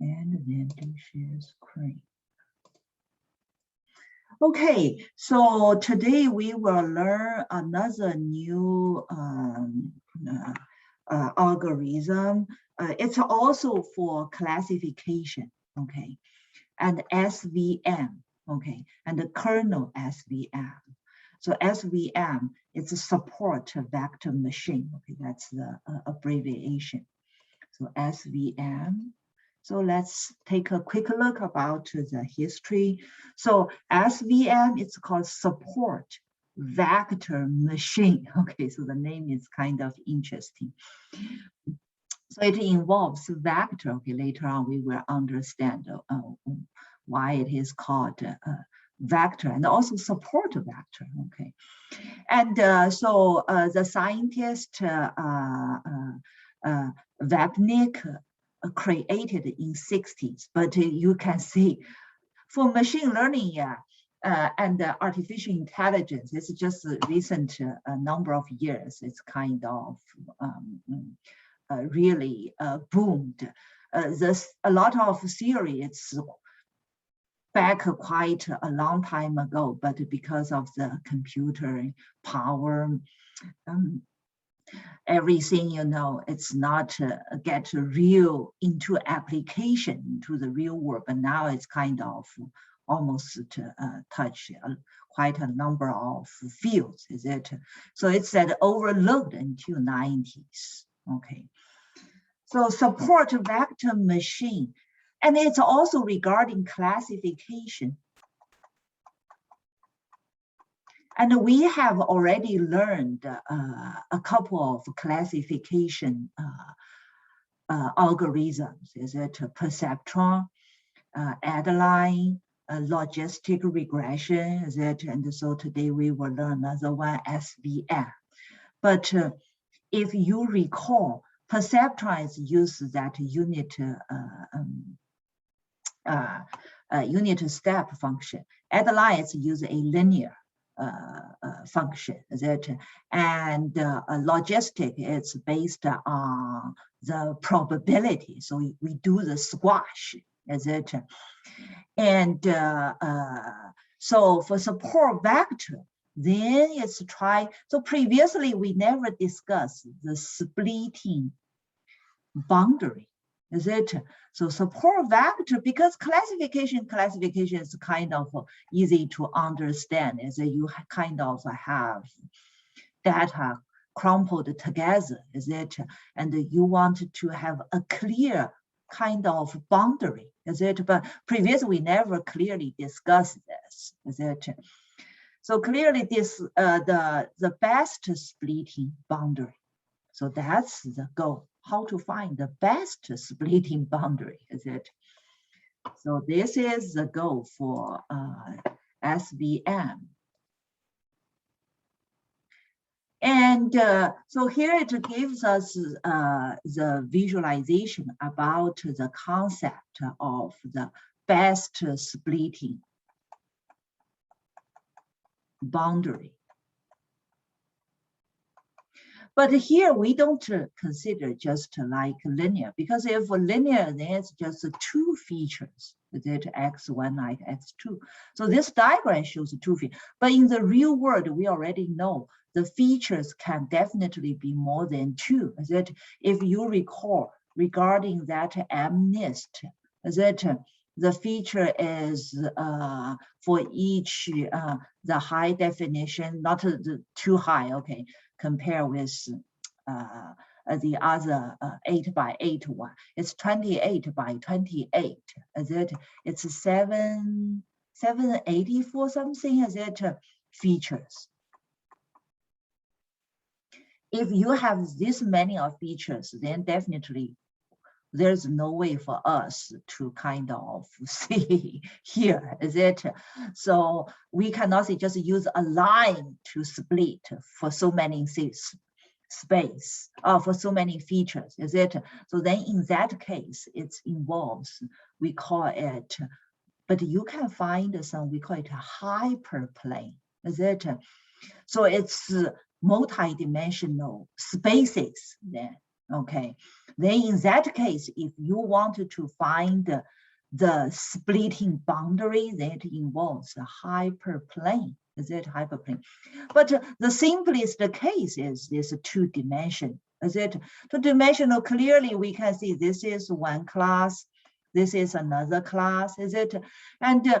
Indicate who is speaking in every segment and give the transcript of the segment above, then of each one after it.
Speaker 1: and then do share screen. Okay, so today we will learn another new algorithm. It's also for classification, okay, and SVM, okay, and the kernel SVM. So SVM, it's a support vector machine, okay, that's the abbreviation. So SVM. So let's take a quick look about the history. So SVM, it's called support vector machine. Okay, so the name is kind of interesting. So it involves vector. Okay, later on we will understand why it is called vector, and also support vector. Okay, and so the scientist Vapnik created in 60s, but you can see for machine learning, and artificial intelligence, it's just a recent number of years, it's kind of really boomed. There's a lot of theory, it's back quite a long time ago, but because of the computer power, everything, you know, it's not get real into application into the real world, but now it's kind of almost touch quite a number of fields, is it? So it's overlooked until 90s, okay. So support vector machine, and it's also regarding classification. And we have already learned a couple of classification algorithms. Is it perceptron, Adeline, logistic regression? Is it? And so today we will learn another one, SVM. But if you recall, perceptron is used that unit unit step function. Adeline is use a linear function, is it? And logistic is based on the probability. So we do the squash, is it? And so for support vector, then it's try. So previously we never discussed the splitting boundary, is it? So support vector, because classification is kind of easy to understand, is that you kind of have data crumpled together, is it? And you want to have a clear kind of boundary, is it? But previously we never clearly discussed this, is it? So clearly this the best splitting boundary. So that's the goal, how to find the best splitting boundary, is it? So this is the goal for SVM. And so here it gives us the visualization about the concept of the best splitting boundary. But here we don't consider just like linear, because if linear, then it's just two features, that x1 like x2. So this diagram shows two features. But in the real world, we already know the features can definitely be more than two. That if you recall regarding that MNIST, that the feature is for each the high definition, not the too high, okay, compare with the other 8x8 one. It's 28 by 28. Is it? It's 784 something. Is it features? If you have this many of features, then definitely there's no way for us to kind of see here, is it? So we cannot say just use a line to split for so many space, for so many features, is it? So then in that case, it involves, we call it, but you can find some, we call it a hyperplane, is it? So it's multi-dimensional spaces then, okay? Then in that case, if you wanted to find the splitting boundary, that involves a hyperplane. Is it hyperplane? But the simplest case is this two-dimensional. Is it two-dimensional? Clearly, we can see this is one class, this is another class. Is it? And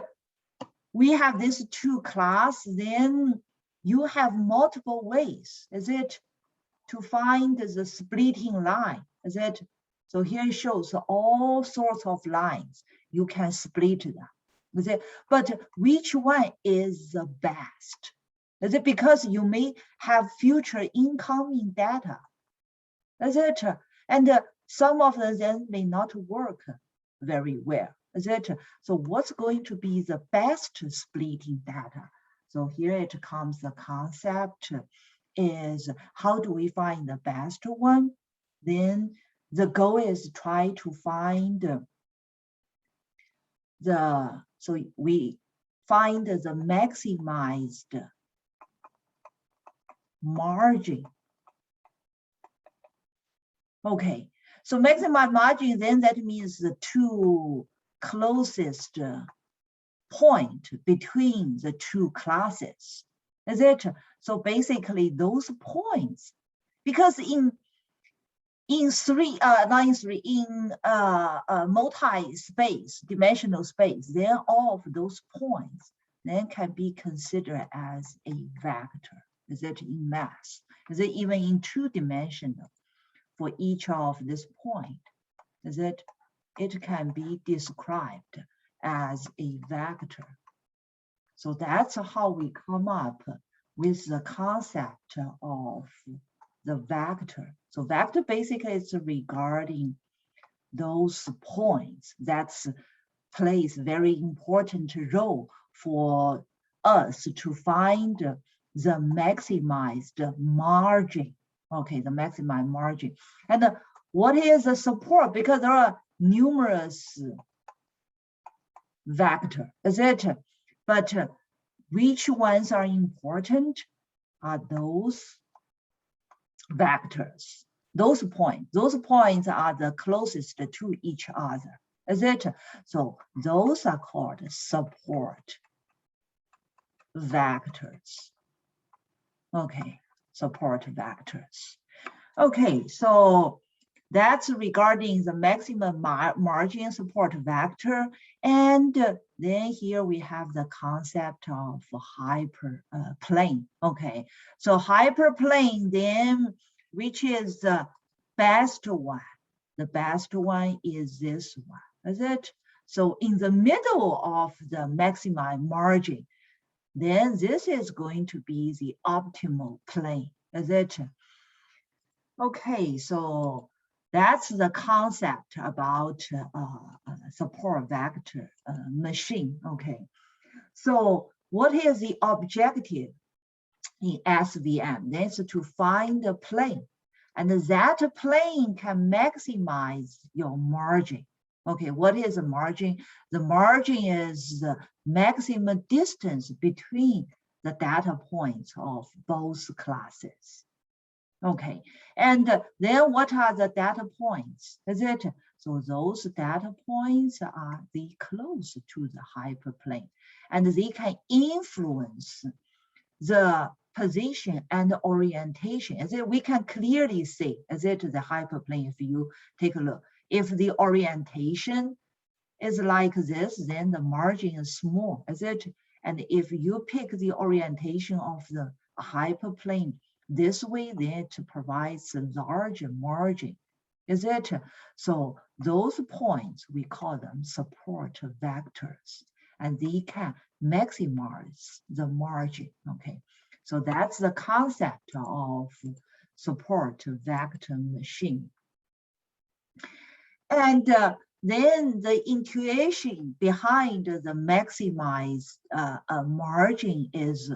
Speaker 1: we have this two class. Then you have multiple ways. Is it? To find the splitting line. Is it? So here it shows all sorts of lines. You can split them. Is it? But which one is the best? Is it because you may have future incoming data? Is it? And some of them may not work very well. Is it? So what's going to be the best splitting data? So here it comes the concept is how do we find the best one? Then the goal is try to find so we find the maximized margin. Okay, so maximized margin, then that means the two closest point between the two classes. Is it? So basically those points, because in multi-space, dimensional space, then all of those points then can be considered as a vector. Is it in math? Is it even in two-dimensional for each of this point? Is it? It can be described as a vector. So that's how we come up with the concept of the vector. So vector basically is regarding those points that plays very important role for us to find the maximized margin. Okay, the maximized margin. And what is the support? Because there are numerous vector, is it? But which ones are important are those vectors, those points are the closest to each other. Is it? So those are called support vectors. Okay, support vectors. Okay, so that's regarding the maximum margin support vector. And then here we have the concept of hyperplane. Okay, so hyperplane then, which is the best one? The best one is this one, is it? So in the middle of the maximum margin, then this is going to be the optimal plane, is it? Okay, so that's the concept about support vector machine. Okay, so what is the objective in SVM? That's to find a plane, and that plane can maximize your margin. Okay, what is the margin? The margin is the maximum distance between the data points of both classes. Okay, and then what are the data points? Is it? So those data points are the close to the hyperplane, and they can influence the position and orientation. Is it? We can clearly see, is it the hyperplane? If you take a look, if the orientation is like this, then the margin is small, is it? And if you pick the orientation of the hyperplane this way, then it provides a larger margin, is it? So those points, we call them support vectors, and they can maximize the margin. Okay, so that's the concept of support vector machine. And then the intuition behind the maximized margin is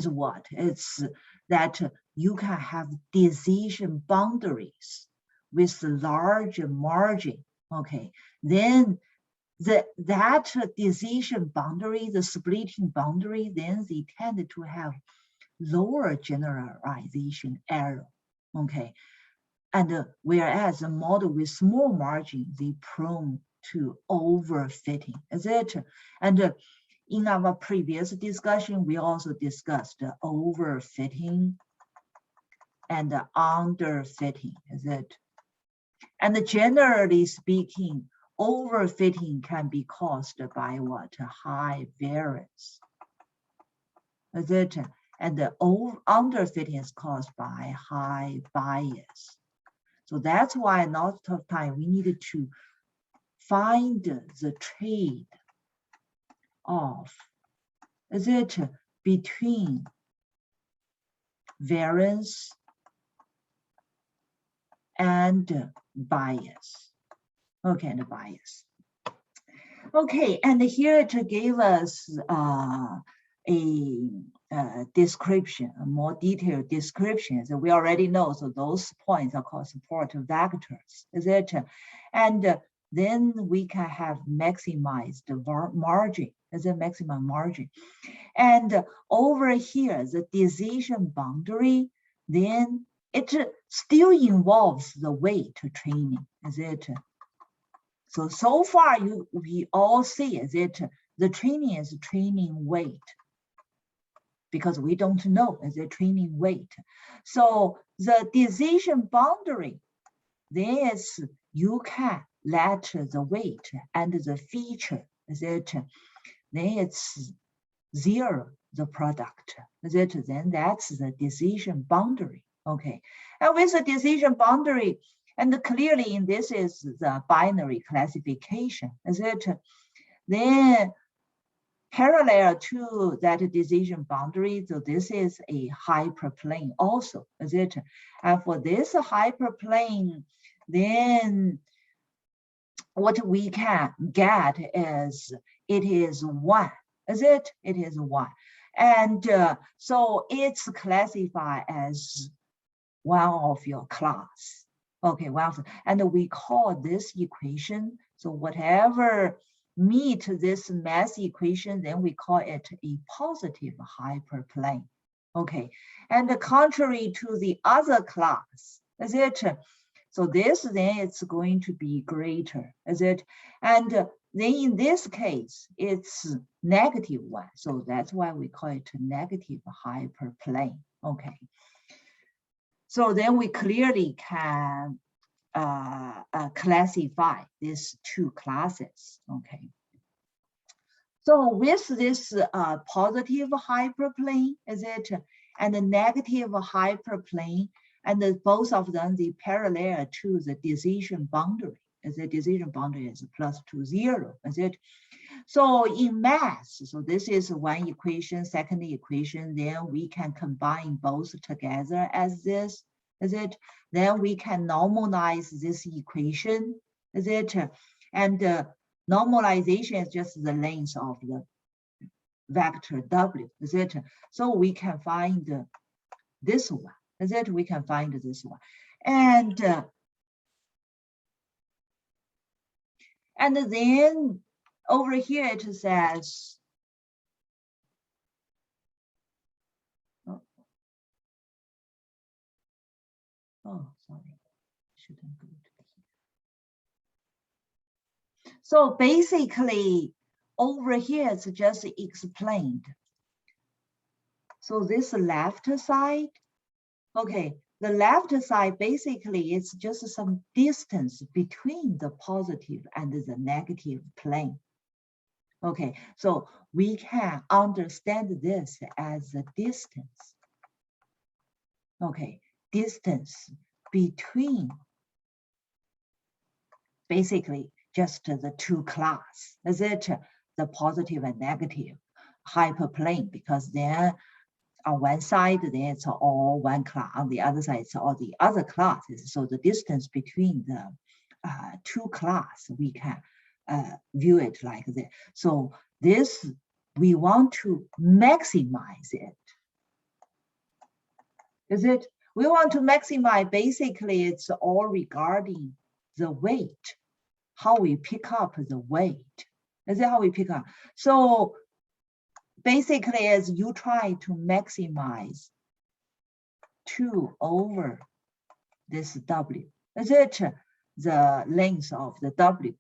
Speaker 1: what? It's that you can have decision boundaries with large margin. Okay, then that decision boundary, the splitting boundary, then they tend to have lower generalization error. Okay, And whereas a model with small margin, they prone to overfitting, is it? And in our previous discussion, we also discussed overfitting and underfitting, is it? And generally speaking, overfitting can be caused by what? High variance, is it? And the underfitting is caused by high bias. So that's why a lot of time we needed to find the trade off, is it, between variance and bias. Okay, and bias. Okay, and here it gave us a description, a more detailed description. So we already know, so those points are called support vectors, is it? And then we can have maximized margin, is a maximum margin. And over here, the decision boundary, then it still involves the weight training, is it? So far we all see is it the training is training weight, because we don't know is it training weight. So the decision boundary, this you can let the weight and the feature, is it, then it's zero the product, is it? Then that's the decision boundary. Okay, and with the decision boundary, and clearly in this is the binary classification, is it? Then parallel to that decision boundary, so this is a hyperplane also, is it? And for this hyperplane, then what we can get is it is one, is it? It is one. And so it's classified as one of your class. Okay, well, and we call this equation, so whatever meet this mass equation, then we call it a positive hyperplane. Okay, and contrary to the other class, is it? So this then it's going to be greater, is it? And then in this case, it's negative one. So that's why we call it a negative hyperplane. Okay. So then we clearly can classify these two classes. Okay. So with this positive hyperplane, is it, and the negative hyperplane, and both of them, they parallel to the decision boundary. As the decision boundary is +2, 0, is it? So in math, so this is one equation, second equation, then we can combine both together as this, is it? Then we can normalize this equation, is it? And normalization is just the length of the vector W, is it? So we can find this one, is it? We can find this one. And then over here it says, oh, sorry, shouldn't go to here. So basically, over here it's just explained. So this left side, okay, the left side basically it's just some distance between the positive and the negative plane. Okay, so we can understand this as a distance. Okay, distance between basically just the two class, is it? The positive and negative hyperplane, because then on one side, then it's all one class, on the other side, it's all the other classes. So the distance between the two class, we can view it like this. So this, we want to maximize it. Is it? We want to maximize, basically it's all regarding the weight, how we pick up the weight. Is it how we pick up? So basically as you try to maximize 2 over this W. Is it the length of the W?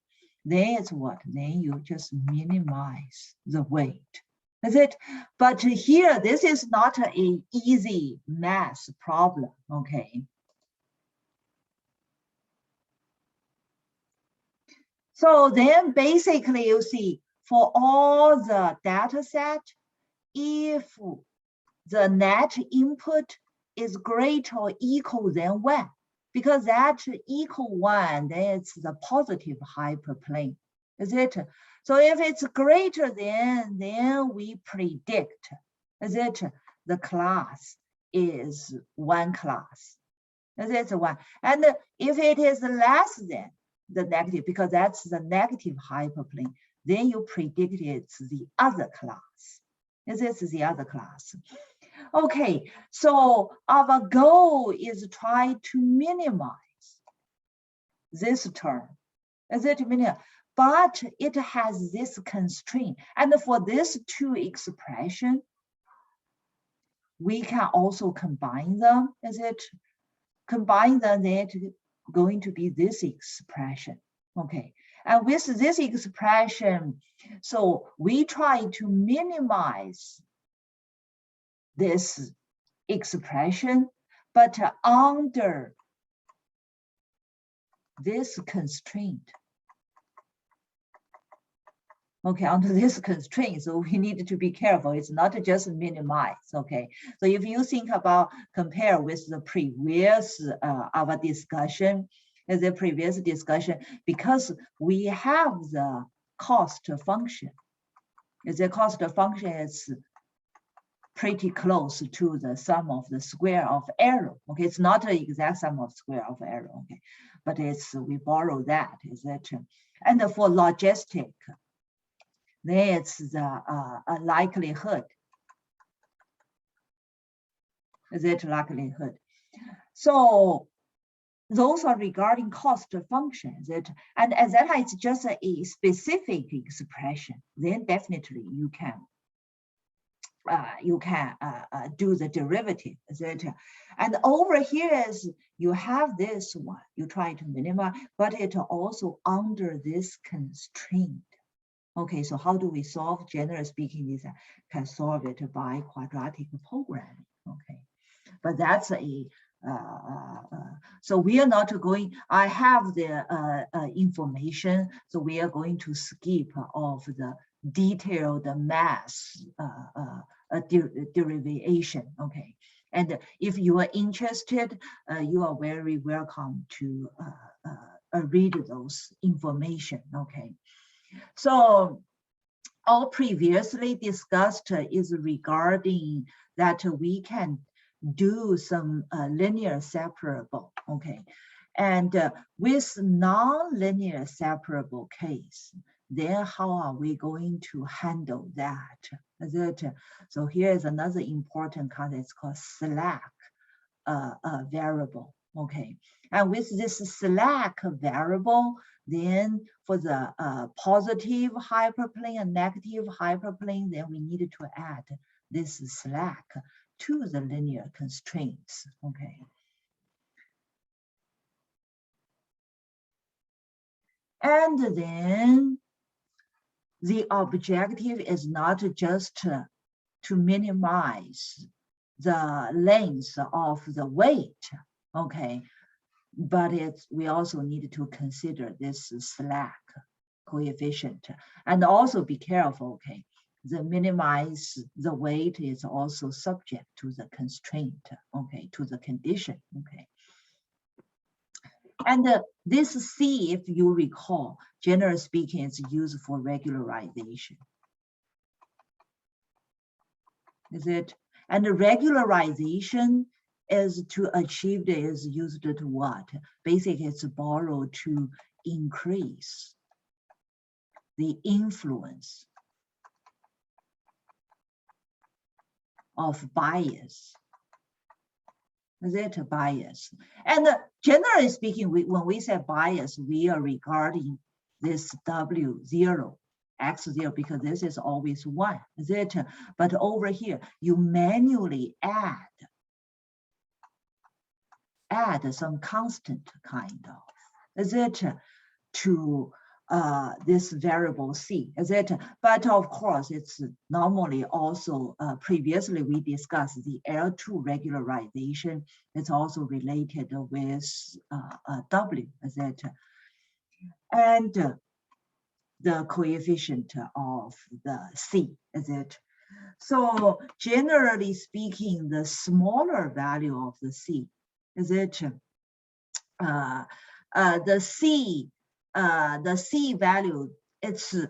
Speaker 1: Then it's what? Then you just minimize the weight. Is it? But here, this is not an easy math problem, okay? So then basically you see for all the data set, if the net input is greater or equal than 1, because that equal 1, then it's the positive hyperplane, is it? So if it's greater than, then we predict, is it? The class is 1 class, is it 1? And if it is less than the negative, because that's the negative hyperplane, then you predict it's the other class. Is this the other class? Okay, so our goal is try to minimize this term. Is it minimize? But it has this constraint. And for this 2 expression, we can also combine them. Is it? Combine them, then it's going to be this expression. Okay, and with this expression, so we try to minimize this expression, but under this constraint. Okay, under this constraint, so we need to be careful. It's not just minimize, okay? So if you think about, compare with the previous, our discussion, because we have the cost function. The cost function is pretty close to the sum of the square of error. Okay, it's not the exact sum of square of error, okay? But it's, we borrow that, is that? And for logistic, then it's the likelihood. Is it likelihood? So those are regarding cost functions. And as that is just a specific expression, then definitely you can do the derivative. Is it? And over here is you have this one. You try to minimize, but it also under this constraint. Okay, so how do we solve? Generally speaking, we can solve it by quadratic programming. Okay, but that's a so we are not going. I have the information, so we are going to skip of the detailed math derivation. Okay, and if you are interested, you are very welcome to read those information. Okay. So all previously discussed is regarding that we can do some linear separable, okay? And with non-linear separable case, then how are we going to handle that? Is it? So here is another important concept, it's called slack variable, okay? And with this slack variable, then for the positive hyperplane and negative hyperplane, then we needed to add this slack to the linear constraints, okay? And then the objective is not just to minimize the length of the weight, okay? But we also need to consider this slack coefficient, and also be careful, okay? The minimize the weight is also subject to the constraint, okay, to the condition, okay? And this C, if you recall, generally speaking, is used for regularization. Is it? And the regularization is to achieve it is used to what? Basically, it's borrowed to increase the influence of bias. Is it a bias? And generally speaking, when we say bias, we are regarding this W0, X0, because this is always 1, is it? But over here, you manually add add some constant kind of, is it, to this variable C, is it? But of course, it's normally also, previously we discussed the L2 regularization. It's also related with W, is it? And the coefficient of the C, is it? So generally speaking, the smaller value of the C, is it? The C value, it's the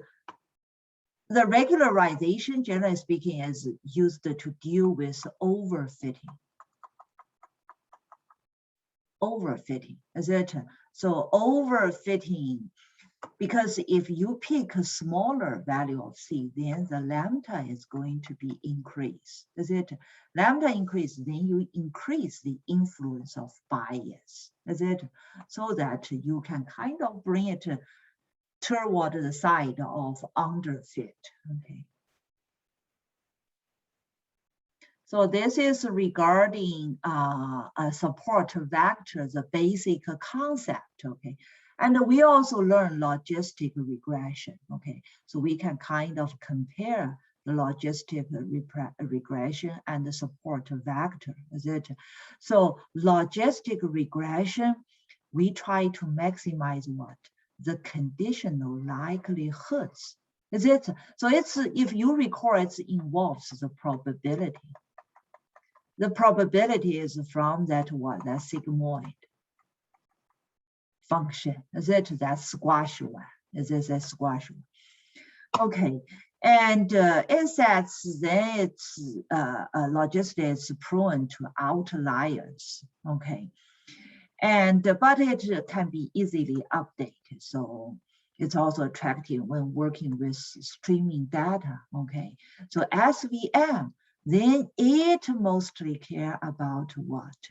Speaker 1: regularization, generally speaking, is used to deal with overfitting. Overfitting, is it? So overfitting, because if you pick a smaller value of C, then the lambda is going to be increased, is it? Lambda increase, then you increase the influence of bias, is it? So that you can kind of bring it toward the side of underfit, okay? So this is regarding a support vector, the basic concept, okay? And we also learn logistic regression, okay? So we can kind of compare the logistic regression and the support vector, is it? So logistic regression, we try to maximize what? The conditional likelihoods, is it? So it's, if you recall, it involves the probability. The probability is from that what? That sigmoid function, is it? That squash one, is it a squash one? Okay, and it says then it's logistic is prone to outliers, okay? And but it can be easily updated, so it's also attractive when working with streaming data, okay? So SVM, then it mostly care about what?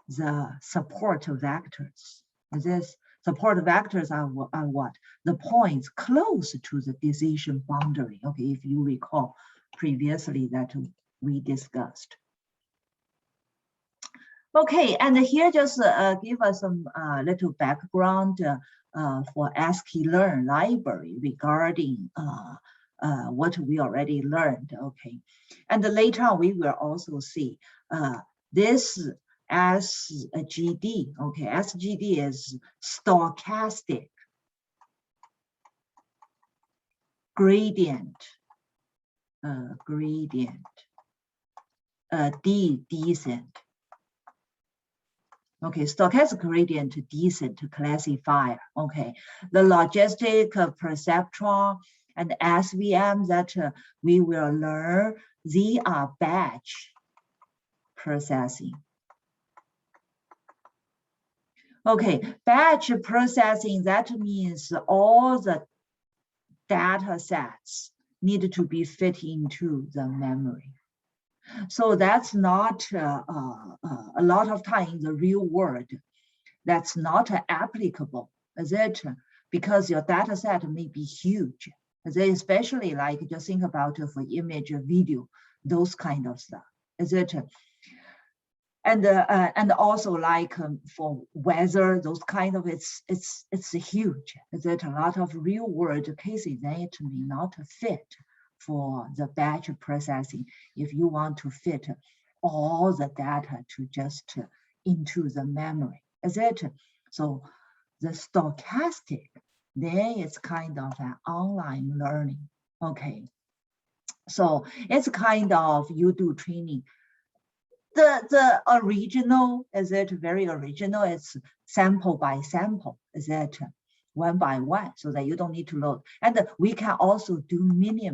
Speaker 1: The support vectors. This support vectors are what? The points close to the decision boundary, okay, if you recall previously that we discussed. Okay, and here just give us some little background for sklearn library regarding what we already learned, okay? And later on, we will also see this as a GD, okay? SGD is stochastic gradient, descent. Okay, stochastic gradient descent classifier, okay? The logistic perceptron and SVM that we will learn, they are batch processing. Okay, batch processing, that means all the data sets need to be fit into the memory. So that's not a lot of time in the real world, that's not applicable, is it? Because your data set may be huge, especially like just think about for image, video, those kind of stuff, is it? And also like for weather, those kind of, it's huge, is it? A lot of real world cases, then it may not fit for the batch processing if you want to fit all the data to just into the memory, is it? So the stochastic, then it's kind of an online learning, okay? So it's kind of, you do training. The original, is it very original? It's sample by sample, is it? One by one, so that you don't need to load. And we can also do mini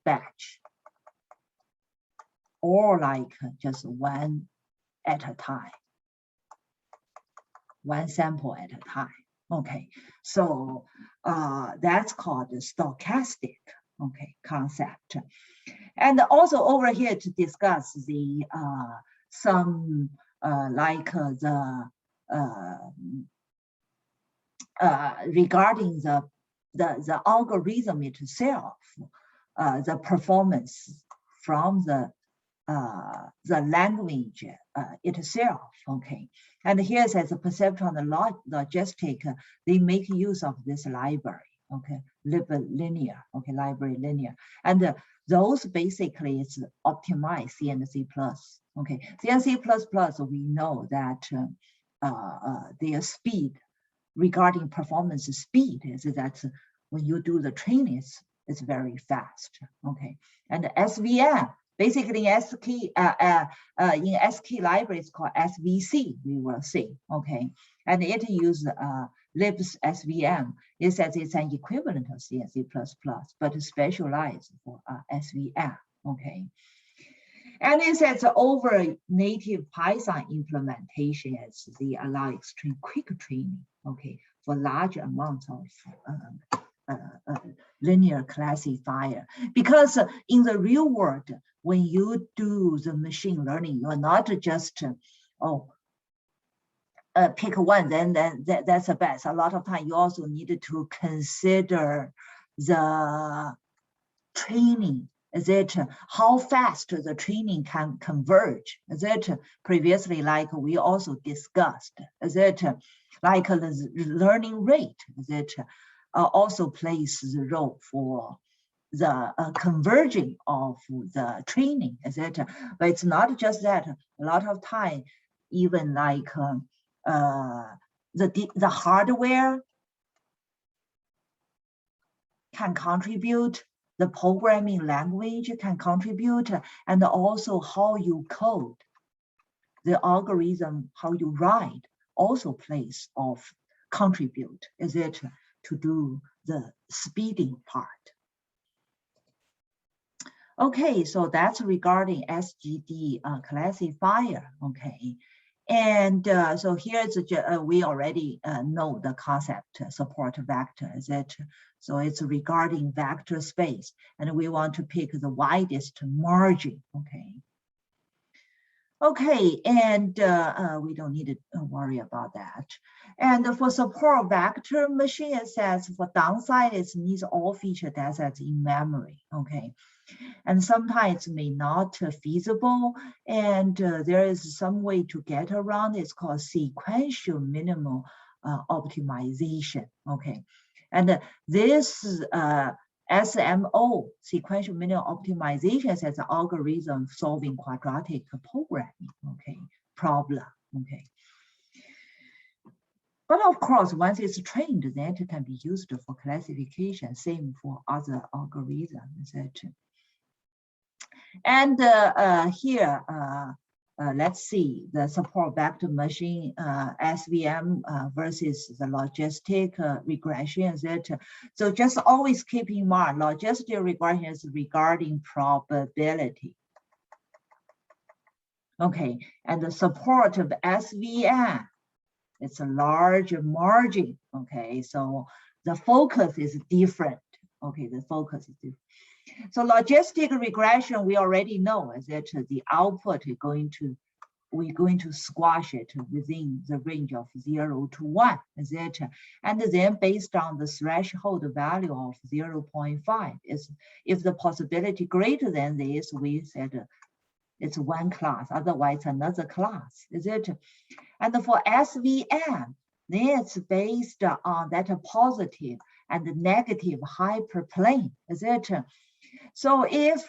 Speaker 1: batch, or like just one at a time, one sample at a time. Okay, so that's called the stochastic, okay, concept. And also over here to discuss the some like the regarding the algorithm itself, the performance from the the language itself, okay. And here it says the perceptron and logistic, they make use of this library, okay, linear, okay, library linear. And those basically is optimized C and C+, okay. C and C++, we know that their speed, regarding performance speed, is that when you do the training, it's very fast, okay. And SVM, basically in SK library, it's called SVC, we will see, okay. And it uses libs SVM. It says it's an equivalent of C and C++, but specialized for SVM, okay. And it says over native Python implementation, they allow extreme quick training, okay, for large amounts of linear classifier. Because in the real world, when you do the machine learning, you're not just, pick one, then that's the best. A lot of time you also need to consider the training. Is it how fast the training can converge? Is it previously, like we also discussed? Is it like the learning rate? Is it also plays the role for the converging of the training? Is it? But it's not just that. A lot of time, even like the hardware can contribute. The programming language can contribute, and also how you code, the algorithm, how you write, also plays of contribute, is it, to do the speeding part. Okay, so that's regarding SGD classifier, okay. And so here's, we already know the concept, support vector, is it? So it's regarding vector space, and we want to pick the widest margin, okay. Okay, and we don't need to worry about that. And for support vector machine, it says for downside, it needs all feature datasets in memory, okay. And sometimes it may not feasible, and there is some way to get around. It's called sequential minimal optimization, okay. And this SMO, sequential minimal optimization, as an algorithm solving quadratic programming, okay, problem, okay. But of course, once it's trained, then it can be used for classification. Same for other algorithms, etc. And here, let's see the support vector machine SVM versus the logistic regression, etc. So just always keep in mind, logistic regression is regarding probability. Okay, and the support of SVM, it's a large margin. Okay, so the focus is different. Okay, the focus is different. So logistic regression, we already know is that the output is we're going to squash it within the range of 0 to 1, etc. And then based on the threshold value of 0.5, is if the possibility greater than this, we said it's one class, otherwise another class, is it? And for SVM, then it's based on that positive and negative hyperplane, is it? So if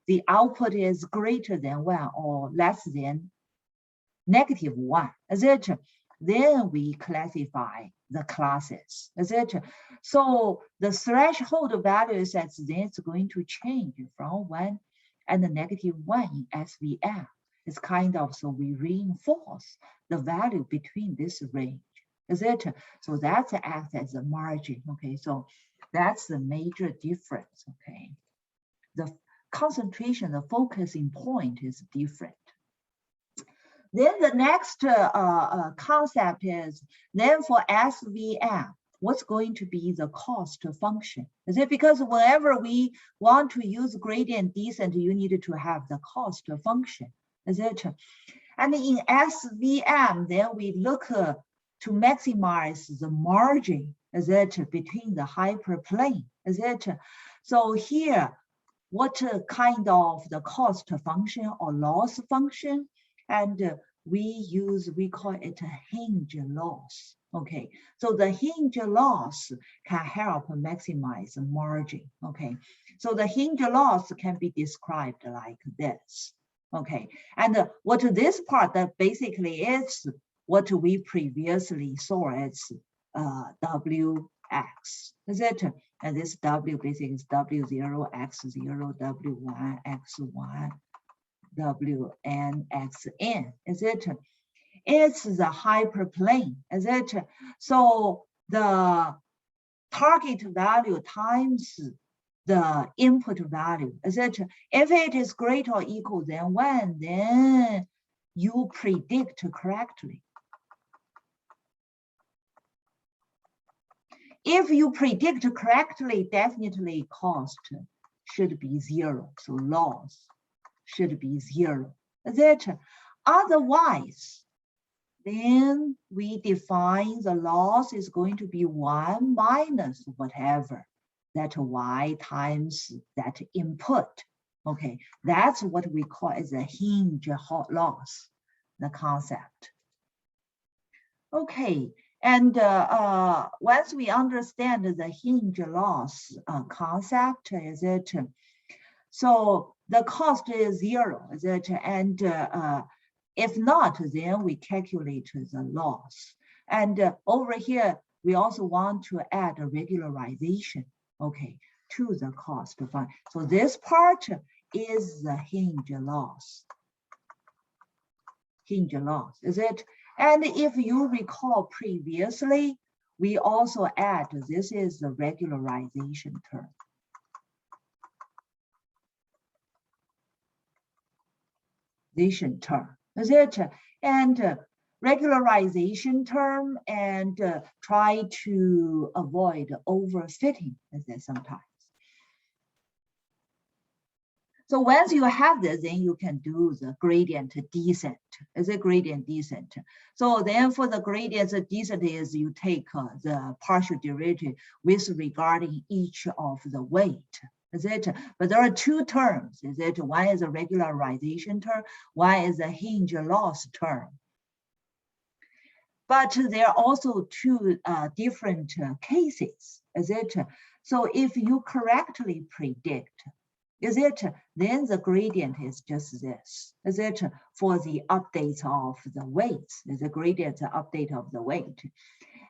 Speaker 1: the output is greater than 1 or less than -1, is it? Then we classify the classes, is it? So the threshold value says then it's going to change from 1 and -1 in SVM. It's kind of, so we reinforce the value between this range, is it? So that acts as a margin, okay? So that's the major difference, okay? The concentration, the focusing point is different. Then the next concept is, then for SVM, what's going to be the cost function? Is it because whenever we want to use gradient descent, you need to have the cost function, is it? And in SVM, then we look to maximize the margin, is it, between the hyperplane, is it? So here, what kind of the cost function or loss function, and we call it a hinge loss. Okay, so the hinge loss can help maximize margin. Okay, so the hinge loss can be described like this. Okay, and what this part that basically is what we previously saw as Wx, is it? And this W basically is W0, X0, W1, X1, Wn, Xn, is it? It's the hyperplane, is it? So the target value times the input value, is it? If it is greater or equal than 1, then you predict correctly. If you predict correctly, definitely cost should be 0. So loss should be 0. That otherwise, then we define the loss is going to be 1 minus whatever that y times that input. Okay, that's what we call as a hinge loss, the concept. Okay. And once we understand the hinge loss concept, is it? So the cost is 0, is it? And if not, then we calculate the loss. And over here, we also want to add a regularization, okay, to the cost function. So this part is the hinge loss. Hinge loss, is it? And if you recall previously, we also add, this is the regularization term. Is it? And regularization term, and try to avoid overfitting, as I sometimes. So once you have this, then you can do the gradient descent. Is a gradient descent. So then for the gradient descent is you take the partial derivative with regarding each of the weight. Is it? But there are 2 terms. Is it? One is a regularization term. One is a hinge loss term. But there are also 2 different cases. Is it? So if you correctly predict, is it? Then the gradient is just this. Is it? For the updates of the weights, the gradient update of the weight.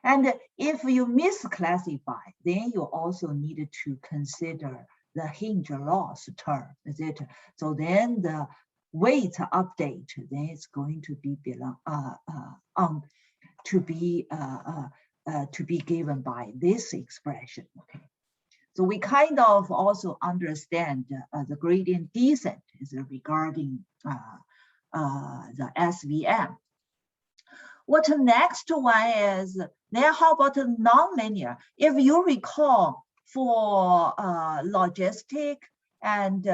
Speaker 1: And if you misclassify, then you also need to consider the hinge loss term. Is it? So then the weight update, then it's going to be to be given by this expression. Okay. So we kind of also understand the gradient descent is regarding the SVM. What the next one is, then how about nonlinear? If you recall for logistic, and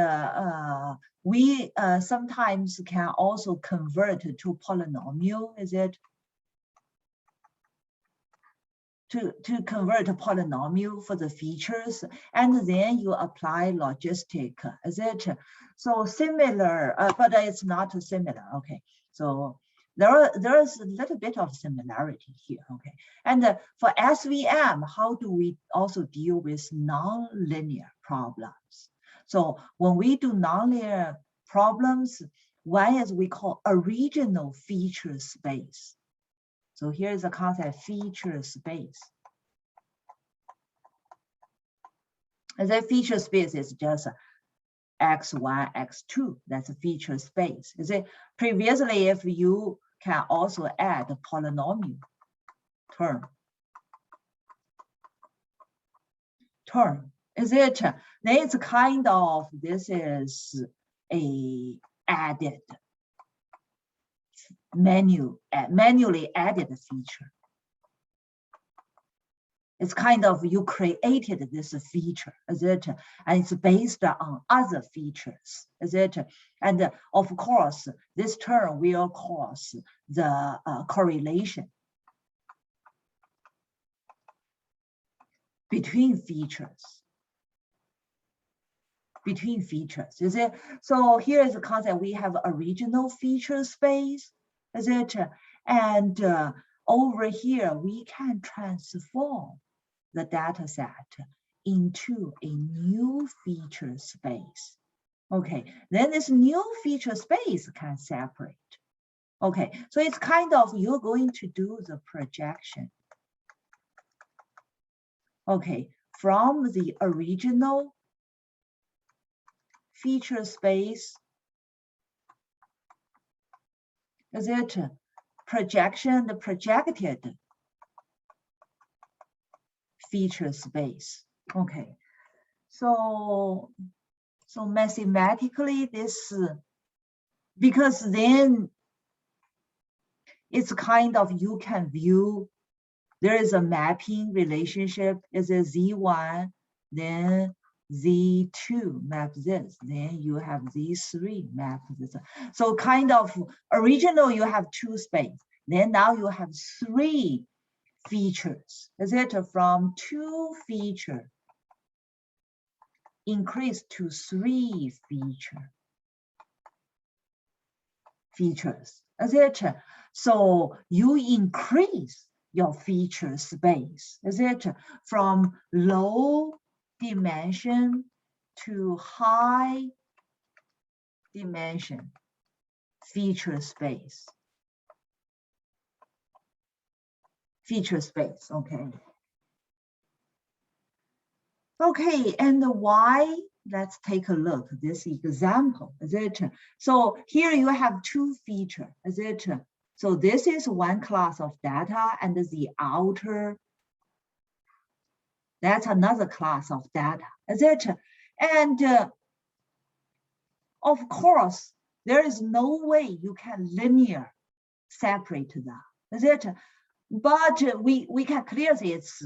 Speaker 1: we sometimes can also convert to polynomial, is it? To convert a polynomial for the features, and then you apply logistic, is it? So similar, but it's not similar, okay. So there's a little bit of similarity here, okay. And for SVM, how do we also deal with nonlinear problems? So when we do nonlinear problems, one is we call original feature space. So here's the concept feature space. And that feature space is just x1, x2. That's a feature space. Is it? Previously, if you can also add a polynomial term, is it? Then it's kind of, this is a added manually added feature. It's kind of, you created this feature, is it? And it's based on other features, is it? And of course, this term will cause the correlation between features. between features, is it? So here is the concept. We have original feature space, is it? And over here, we can transform the data set into a new feature space. Okay, then this new feature space can separate. Okay, so it's kind of, you're going to do the projection. Okay, from the original feature space, is it projection, the projected feature space. Okay, so mathematically this, because then it's kind of, you can view there is a mapping relationship, is a Z1, then Z2 map this, then you have Z3 map this. So kind of original, you have two space, then now you have three features, is it? From two feature increase to three features, is it? So you increase your feature space, is it? From low dimension to high dimension feature space. Okay. Okay, and why? Let's take a look at this example, is it? So here you have two features, is it? So this is one class of data, and the outer, that's another class of data, is it? And of course, there is no way you can linear separate that, is it? But we can clearly, it's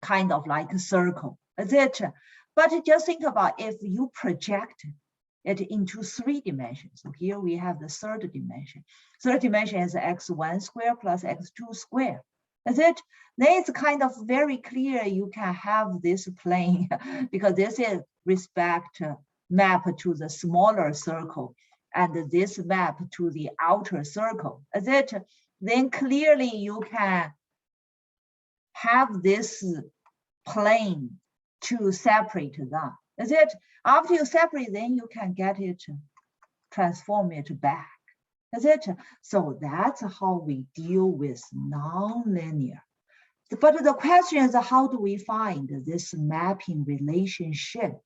Speaker 1: kind of like a circle, is it? But just think about if you project it into three dimensions. So here we have the third dimension. Third dimension is x1 squared plus x2 squared. Is it? Then it's kind of very clear you can have this plane because this is respect map to the smaller circle and this map to the outer circle. Is it? Then clearly you can have this plane to separate them. Is it? After you separate, then you can get it, transform it back. Is it? So that's how we deal with nonlinear. But the question is, how do we find this mapping relationship?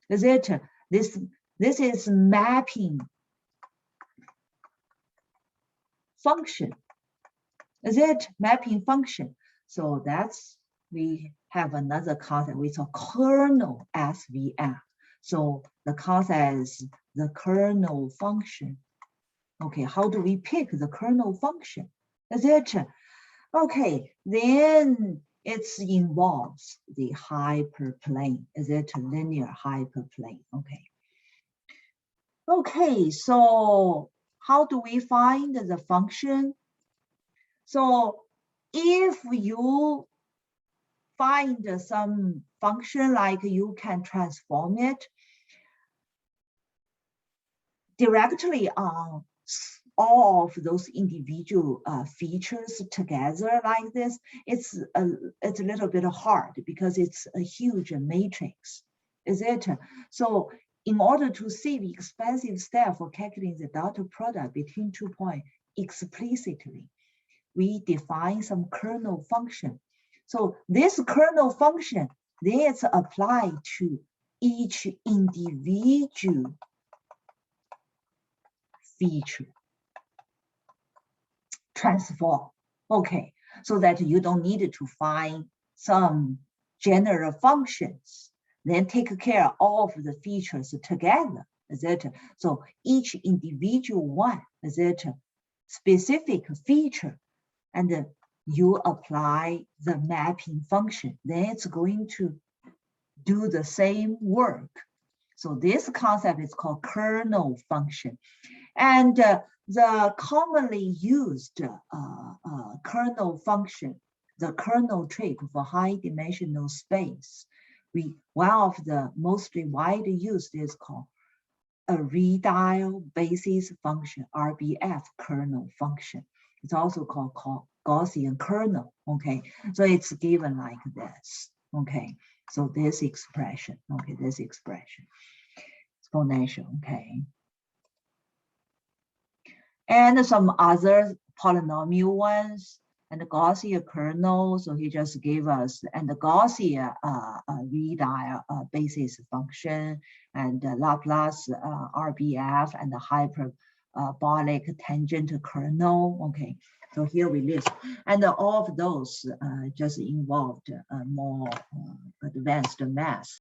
Speaker 1: Is it? This is mapping function. Is it? Mapping function. So that's, we have another concept we call kernel SVM. So the concept is the kernel function. Okay, how do we pick the kernel function? Is it? Okay, then it involves the hyperplane. Is it a linear hyperplane? Okay. Okay, so how do we find the function? So if you find some function like you can transform it directly on all of those individual features together like this, it's a little bit hard because it's a huge matrix, is it? So in order to save expensive step for calculating the dot product between 2 points explicitly, we define some kernel function. So this kernel function, then it's applied to each individual feature transform. Okay, so that you don't need to find some general functions, then take care of the features together, is it? So each individual one, is it? Specific feature, and you apply the mapping function, then it's going to do the same work. So this concept is called kernel function. And the commonly used kernel function, the kernel trick for high dimensional space, one of the mostly widely used is called a redial basis function, RBF kernel function. It's also called Gaussian kernel, okay? So it's given like this, okay? So this expression, okay, this expression, exponential, okay? And some other polynomial ones, and the Gaussian kernel, so he just gave us, and the Gaussian redial basis function, and the Laplace RBF, and the hyperbolic tangent kernel, okay. So here we list, and all of those just involved more advanced math.